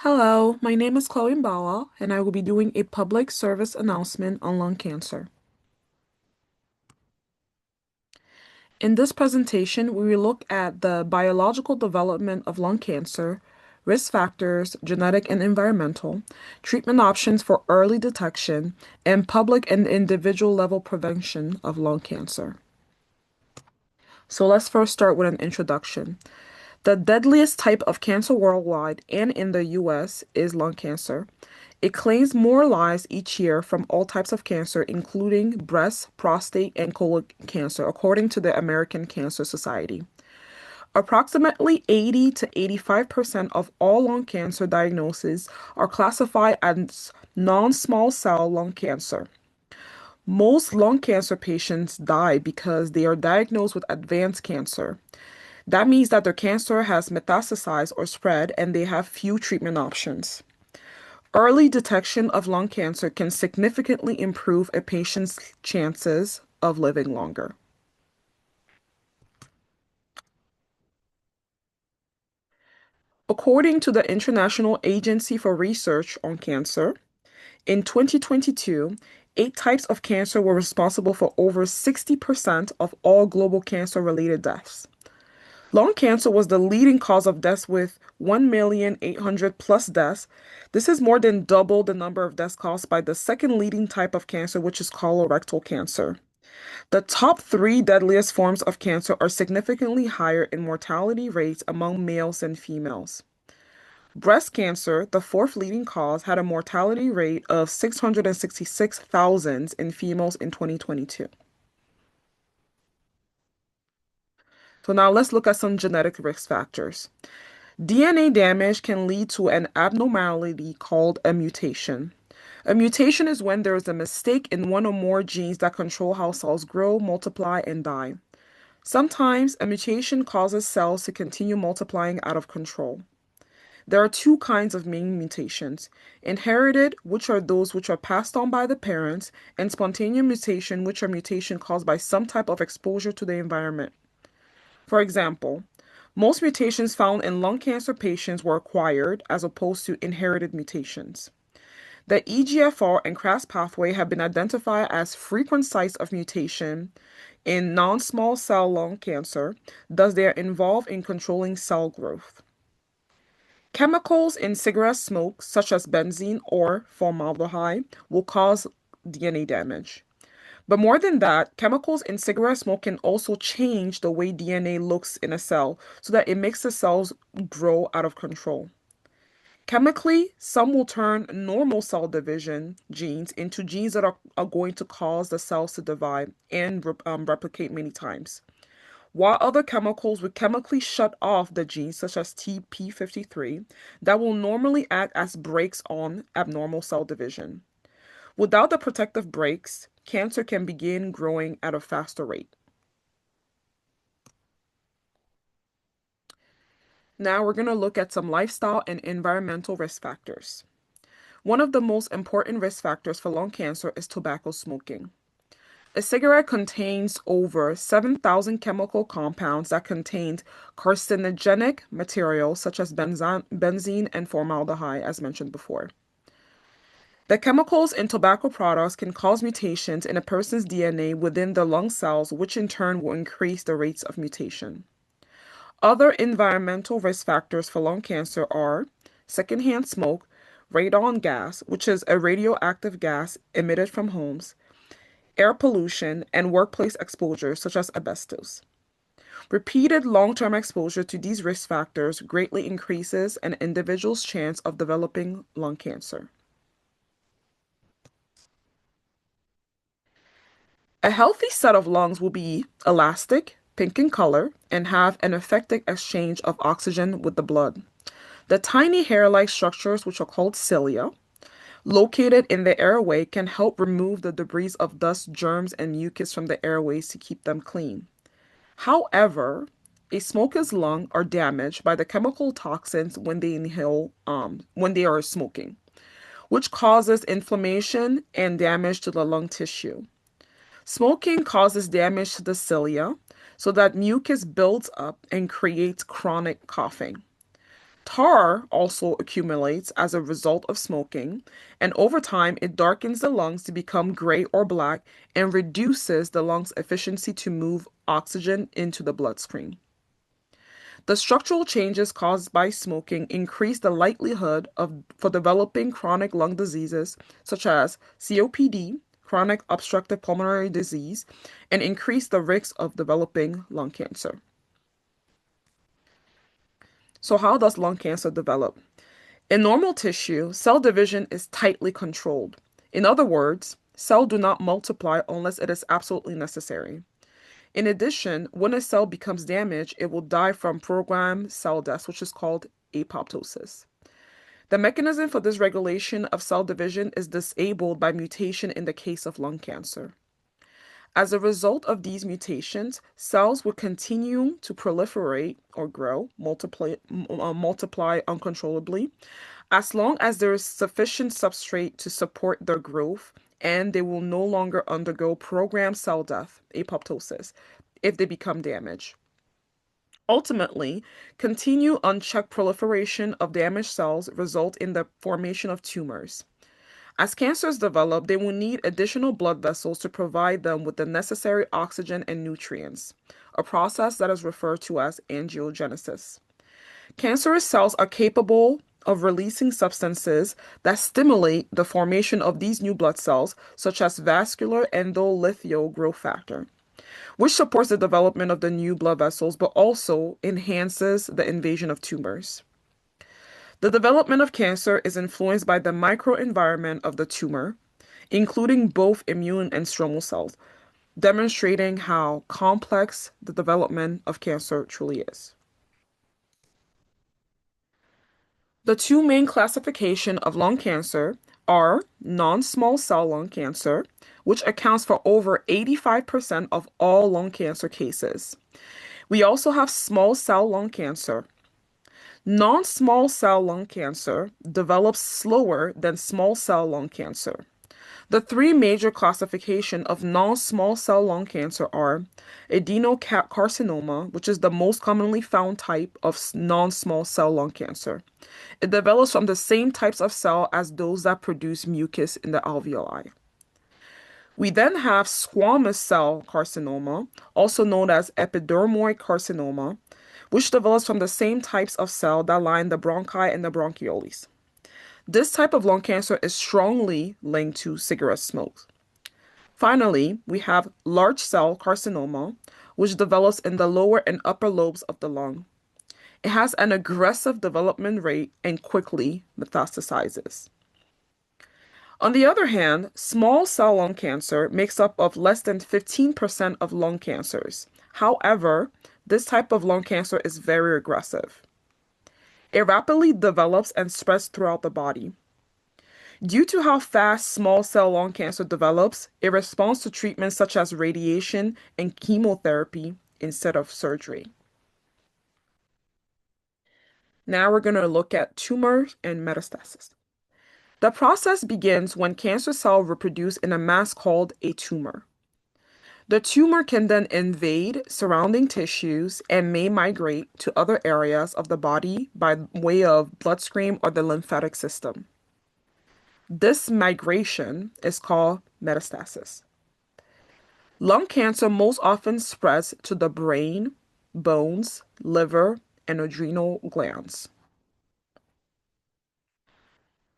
Hello, my name is Chloe Mbala, and I will be doing a public service announcement on lung cancer. In this presentation, we will look at the biological development of lung cancer, risk factors, genetic and environmental, treatment options for early detection, and public and individual level prevention of lung cancer. So let's first start with an introduction. The deadliest type of cancer worldwide and in the US is lung cancer. It claims more lives each year from all types of cancer, including breast, prostate, and colon cancer, according to the American Cancer Society. Approximately 80 to 85% of all lung cancer diagnoses are classified as non-small cell lung cancer. Most lung cancer patients die because they are diagnosed with advanced cancer. That means that their cancer has metastasized or spread and they have few treatment options. Early detection of lung cancer can significantly improve a patient's chances of living longer. According to the International Agency for Research on Cancer, in 2022, 8 types of cancer were responsible for over 60% of all global cancer-related deaths. Lung cancer was the leading cause of deaths with 1,800,000 plus deaths. This is more than double the number of deaths caused by the second leading type of cancer, which is colorectal cancer. The top three deadliest forms of cancer are significantly higher in mortality rates among males and females. Breast cancer, the fourth leading cause, had a mortality rate of 666,000 in females in 2022. So now let's look at some genetic risk factors. DNA damage can lead to an abnormality called a mutation. A mutation is when there is a mistake in one or more genes that control how cells grow, multiply, and die. Sometimes a mutation causes cells to continue multiplying out of control. There are two kinds of main mutations: inherited, which are those which are passed on by the parents, and spontaneous mutation, which are mutations caused by some type of exposure to the environment. For example, most mutations found in lung cancer patients were acquired as opposed to inherited mutations. The EGFR and KRAS pathway have been identified as frequent sites of mutation in non-small cell lung cancer, thus they are involved in controlling cell growth. Chemicals in cigarette smoke, such as benzene or formaldehyde, will cause DNA damage. But more than that, chemicals in cigarette smoke can also change the way DNA looks in a cell so that it makes the cells grow out of control. Chemically, some will turn normal cell division genes into genes that are going to cause the cells to divide and replicate many times. While other chemicals will chemically shut off the genes, such as TP53, that will normally act as brakes on abnormal cell division. Without the protective brakes, cancer can begin growing at a faster rate. Now we're going to look at some lifestyle and environmental risk factors. One of the most important risk factors for lung cancer is tobacco smoking. A cigarette contains over 7,000 chemical compounds that contain carcinogenic materials such as benzene and formaldehyde, as mentioned before. The chemicals in tobacco products can cause mutations in a person's DNA within the lung cells, which in turn will increase the rates of mutation. Other environmental risk factors for lung cancer are secondhand smoke, radon gas, which is a radioactive gas emitted from homes, air pollution, and workplace exposure, such as asbestos. Repeated long-term exposure to these risk factors greatly increases an individual's chance of developing lung cancer. A healthy set of lungs will be elastic, pink in color, and have an effective exchange of oxygen with the blood. The tiny hair-like structures, which are called cilia, located in the airway, can help remove the debris of dust, germs, and mucus from the airways to keep them clean. However, a smoker's lungs are damaged by the chemical toxins when they inhale, when they are smoking, which causes inflammation and damage to the lung tissue. Smoking causes damage to the cilia so that mucus builds up and creates chronic coughing. Tar also accumulates as a result of smoking, and over time it darkens the lungs to become gray or black and reduces the lungs' efficiency to move oxygen into the bloodstream. The structural changes caused by smoking increase the likelihood for developing chronic lung diseases such as COPD, chronic obstructive pulmonary disease, and increase the risk of developing lung cancer. So, how does lung cancer develop? In normal tissue, cell division is tightly controlled. In other words, cells do not multiply unless it is absolutely necessary. In addition, when a cell becomes damaged, it will die from programmed cell death, which is called apoptosis. The mechanism for this regulation of cell division is disabled by mutation in the case of lung cancer. As a result of these mutations, cells will continue to proliferate or grow, multiply uncontrollably, as long as there is sufficient substrate to support their growth, and they will no longer undergo programmed cell death, apoptosis, if they become damaged. Ultimately, continued unchecked proliferation of damaged cells result in the formation of tumors. As cancers develop, they will need additional blood vessels to provide them with the necessary oxygen and nutrients, a process that is referred to as angiogenesis. Cancerous cells are capable of releasing substances that stimulate the formation of these new blood cells, such as vascular endothelial growth factor, which supports the development of the new blood vessels but also enhances the invasion of tumors. The development of cancer is influenced by the microenvironment of the tumor, including both immune and stromal cells, demonstrating how complex the development of cancer truly is. The two main classifications of lung cancer are non-small cell lung cancer, which accounts for over 85% of all lung cancer cases. We also have small cell lung cancer. Non-small cell lung cancer develops slower than small cell lung cancer. The three major classifications of non-small cell lung cancer are adenocarcinoma, which is the most commonly found type of non-small cell lung cancer. It develops from the same types of cell as those that produce mucus in the alveoli. We then have squamous cell carcinoma, also known as epidermoid carcinoma, which develops from the same types of cell that line the bronchi and the bronchioles. This type of lung cancer is strongly linked to cigarette smoke. Finally, we have large cell carcinoma, which develops in the lower and upper lobes of the lung. It has an aggressive development rate and quickly metastasizes. On the other hand, small cell lung cancer makes up of less than 15% of lung cancers. However, this type of lung cancer is very aggressive. It rapidly develops and spreads throughout the body. Due to how fast small cell lung cancer develops, it responds to treatments such as radiation and chemotherapy instead of surgery. Now we're going to look at tumors and metastasis. The process begins when cancer cells reproduce in a mass called a tumor. The tumor can then invade surrounding tissues and may migrate to other areas of the body by way of bloodstream or the lymphatic system. This migration is called metastasis. Lung cancer most often spreads to the brain, bones, liver, and adrenal glands.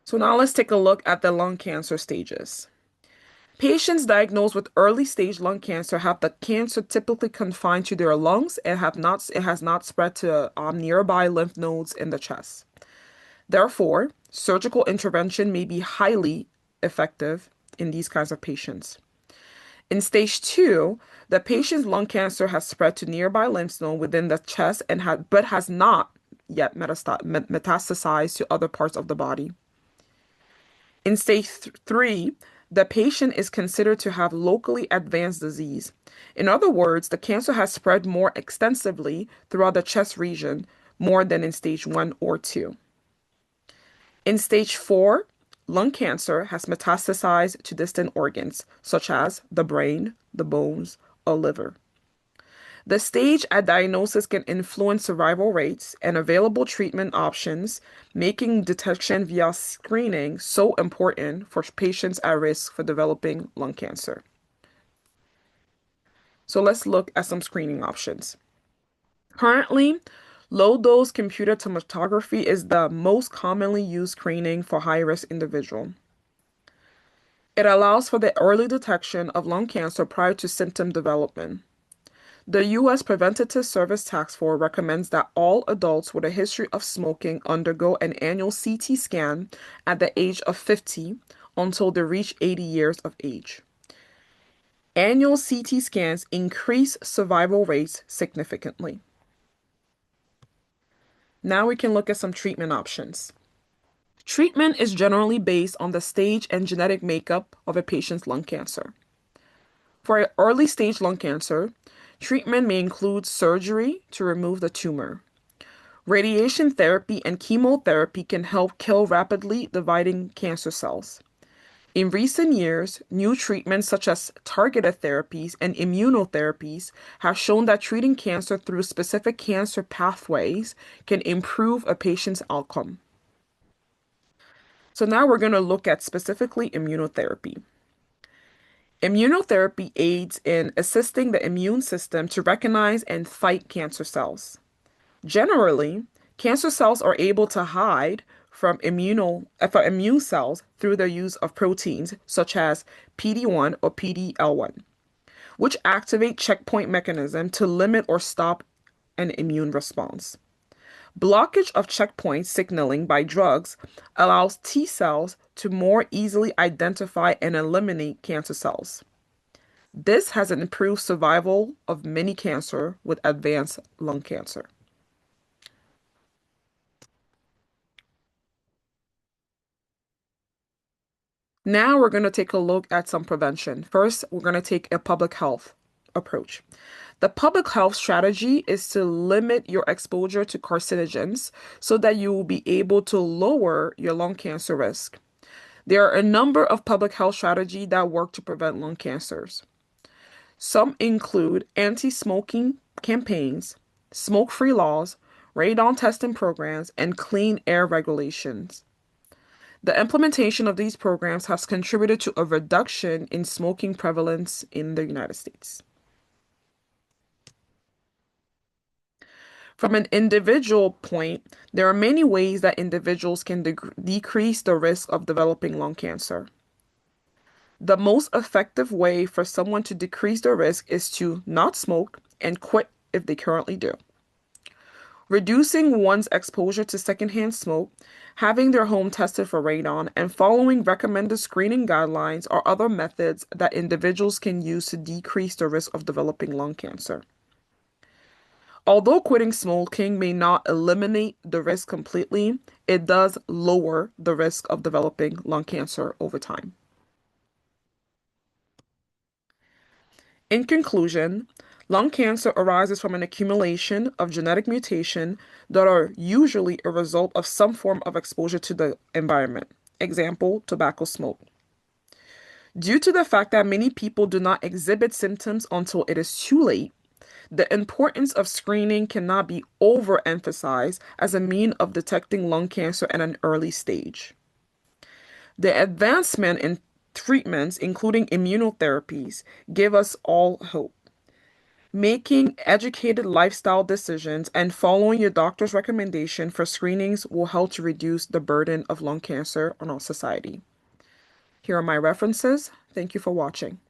So now let's take a look at the lung cancer stages. Patients diagnosed with early stage lung cancer have the cancer typically confined to their lungs and it has not spread to nearby lymph nodes in the chest. Therefore, surgical intervention may be highly effective in these kinds of patients. In stage 2, the patient's lung cancer has spread to nearby lymph node within the chest but has not yet metastasized to other parts of the body. In stage 3, the patient is considered to have locally advanced disease. In other words, the cancer has spread more extensively throughout the chest region, more than in stage 1 or 2. In stage 4, lung cancer has metastasized to distant organs, such as the brain, the bones, or liver. The stage at diagnosis can influence survival rates and available treatment options, making detection via screening so important for patients at risk for developing lung cancer. So let's look at some screening options. Currently, low-dose computer tomography is the most commonly used screening for high-risk individuals. It allows for the early detection of lung cancer prior to symptom development. The U.S. Preventative Service Task Force recommends that all adults with a history of smoking undergo an annual CT scan at the age of 50 until they reach 80 years of age. Annual CT scans increase survival rates significantly. Now we can look at some treatment options. Treatment is generally based on the stage and genetic makeup of a patient's lung cancer. For early stage lung cancer, treatment may include surgery to remove the tumor. Radiation therapy and chemotherapy can help kill rapidly dividing cancer cells. In recent years, new treatments such as targeted therapies and immunotherapies have shown that treating cancer through specific cancer pathways can improve a patient's outcome. So now we're going to look at specifically immunotherapy. Immunotherapy aids in assisting the immune system to recognize and fight cancer cells. Generally, cancer cells are able to hide from immune cells through the use of proteins such as PD-1 or PD-L1, which activate checkpoint mechanism to limit or stop an immune response. Blockage of checkpoint signaling by drugs allows T cells to more easily identify and eliminate cancer cells. This has improved survival of many cancer with advanced lung cancer. Now we're going to take a look at some prevention. First, we're going to take a public health approach. The public health strategy is to limit your exposure to carcinogens so that you will be able to lower your lung cancer risk. There are a number of public health strategies that work to prevent lung cancers. Some include anti-smoking campaigns, smoke-free laws, radon testing programs, and clean air regulations. The implementation of these programs has contributed to a reduction in smoking prevalence in the United States. From an individual point, there are many ways that individuals can decrease the risk of developing lung cancer. The most effective way for someone to decrease their risk is to not smoke and quit if they currently do. Reducing one's exposure to secondhand smoke, having their home tested for radon, and following recommended screening guidelines are other methods that individuals can use to decrease the risk of developing lung cancer. Although quitting smoking may not eliminate the risk completely, it does lower the risk of developing lung cancer over time. In conclusion, lung cancer arises from an accumulation of genetic mutation that are usually a result of some form of exposure to the environment. Example, tobacco smoke. Due to the fact that many people do not exhibit symptoms until it is too late, the importance of screening cannot be overemphasized as a means of detecting lung cancer at an early stage. The advancement in treatments, including immunotherapies, give us all hope. Making educated lifestyle decisions and following your doctor's recommendation for screenings will help to reduce the burden of lung cancer on our society. Here are my references. Thank you for watching.